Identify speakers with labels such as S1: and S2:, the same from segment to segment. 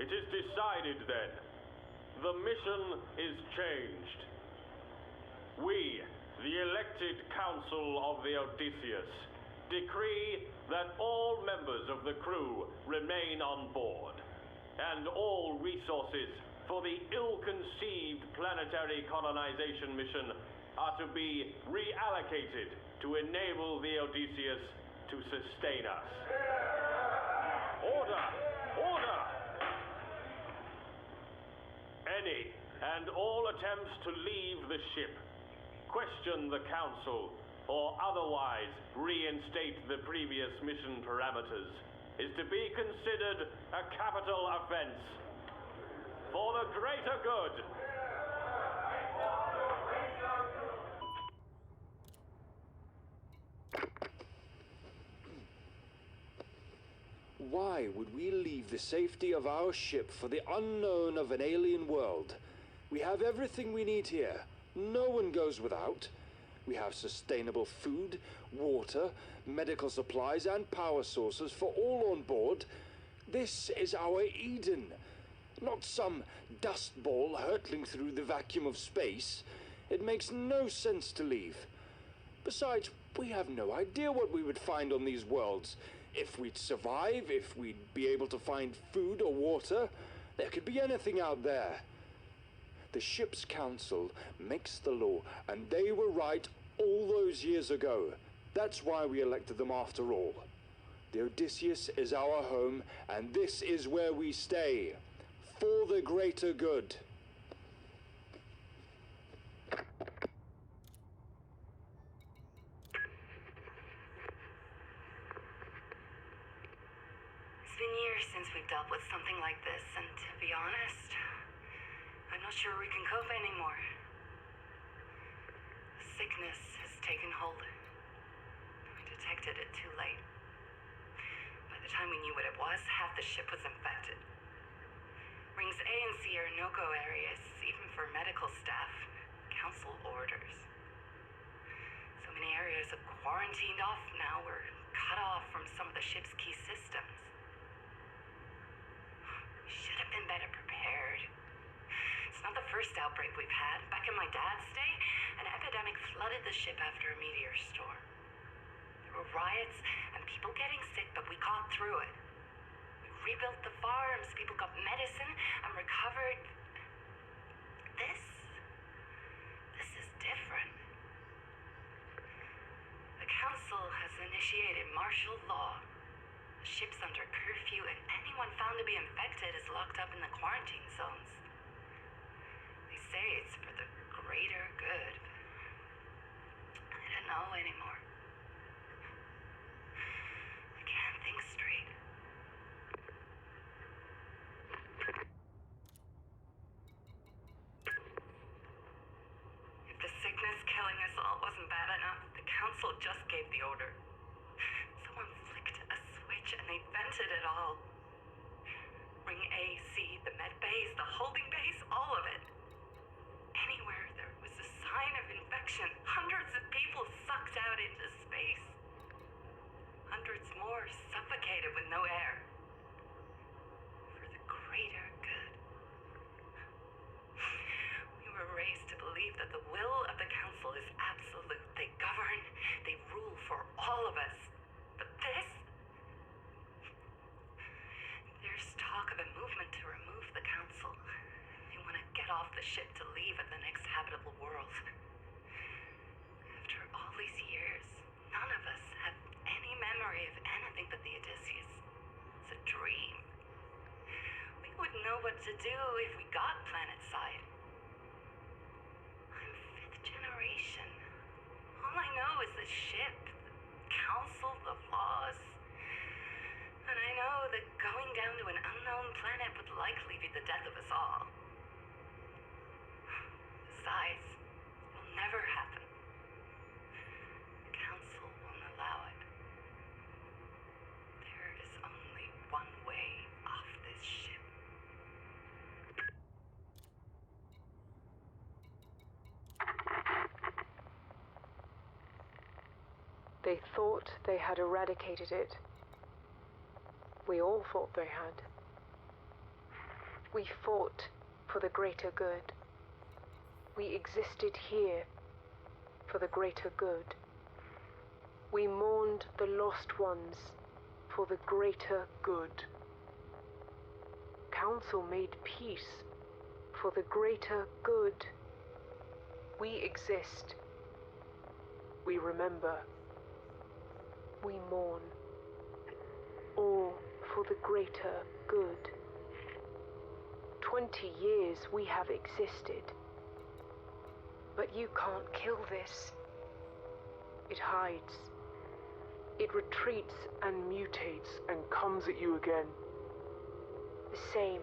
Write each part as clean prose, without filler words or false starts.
S1: It is decided then. The mission is changed. We, the elected council of the Odysseus, decree that all members of the crew remain on board, and all resources for the ill-conceived planetary colonization mission are to be reallocated to enable the Odysseus to sustain us. Order! Order! Any and all attempts to leave the ship, question the Council, or otherwise reinstate the previous mission parameters, is to be considered a capital offense. For the greater good.
S2: Why would we leave the safety of our ship for the unknown of an alien world? We have everything we need here. No one goes without. We have sustainable food, water, medical supplies, and power sources for all on board. This is our Eden, not some dust ball hurtling through the vacuum of space. It makes no sense to leave. Besides, we have no idea what we would find on these worlds. If we'd survive, if we'd be able to find food or water, there could be anything out there. The ship's council makes the law, and they were right all those years ago. That's why we elected them after all. The Odysseus is our home, and this is where we stay. For the greater good.
S3: It's been years since we've dealt with something like this, and to be honest, I'm not sure we can cope anymore. Sickness has taken hold. We detected it too late. By the time we knew what it was, half the ship was infected. Rings A and C are no-go areas, even for medical staff. Council orders. So many areas are quarantined off now. We're cut off from some of the ship's key systems. We should have been better prepared. It's not the first outbreak we've had. Back in my dad's day, an epidemic flooded the ship after a meteor storm. There were riots and people getting sick, but we got through it. We rebuilt the farms, people got medicine and recovered. This is different. The council has initiated martial law. The ship's under curfew, and anyone found to be infected is locked up in the quarantine zones. They say it's for the greater good. I don't know anymore. I can't think straight. If the sickness killing us all wasn't bad enough, the council just gave the order. Someone flicked a switch and they vented it all. Ring A, C, the med bays, the holding bays, all of it. Anywhere there was a sign of infection, hundreds of people sucked out into space. Hundreds more suffocated with no air. For the greater good. We were raised to believe that the will of the council is absolute. They govern, they rule for all of us. But this? There's talk of a movement to remove the council. They want to get off the ship to leave at the next habitable world. After all these years, none of us have any memory of anything but the Odysseus. It's a dream. We wouldn't know what to do if we got planetside. I'm 5th generation. All I know is the ship, the council, the laws. And I know that going down to an unknown planet would likely be the death of us all. Besides, it'll never happen. The council won't allow it. There is only one way off this ship.
S4: They thought they had eradicated it. We all thought they had. We fought for the greater good. We existed here for the greater good. We mourned the lost ones for the greater good. Council made peace for the greater good. We exist. We remember. We mourn. All for the greater good. 20 years we have existed. But you can't kill this. It hides. It retreats and mutates and comes at you again. The same,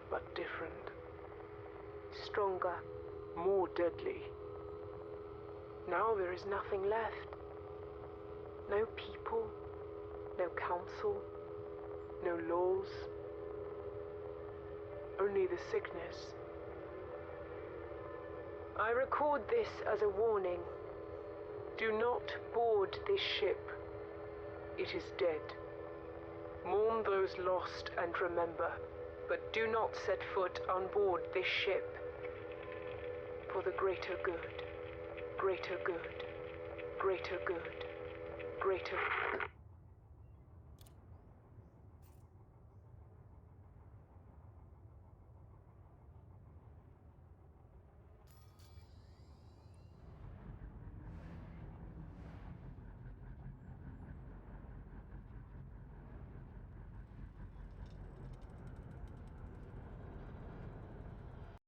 S4: but different. Stronger, more deadly. Now there is nothing left. No people, no council, no laws. Only the sickness. I record this as a warning. Do not board this ship. It is dead. Mourn those lost and remember, but do not set foot on board this ship. For the greater good, greater good, greater good, greater good.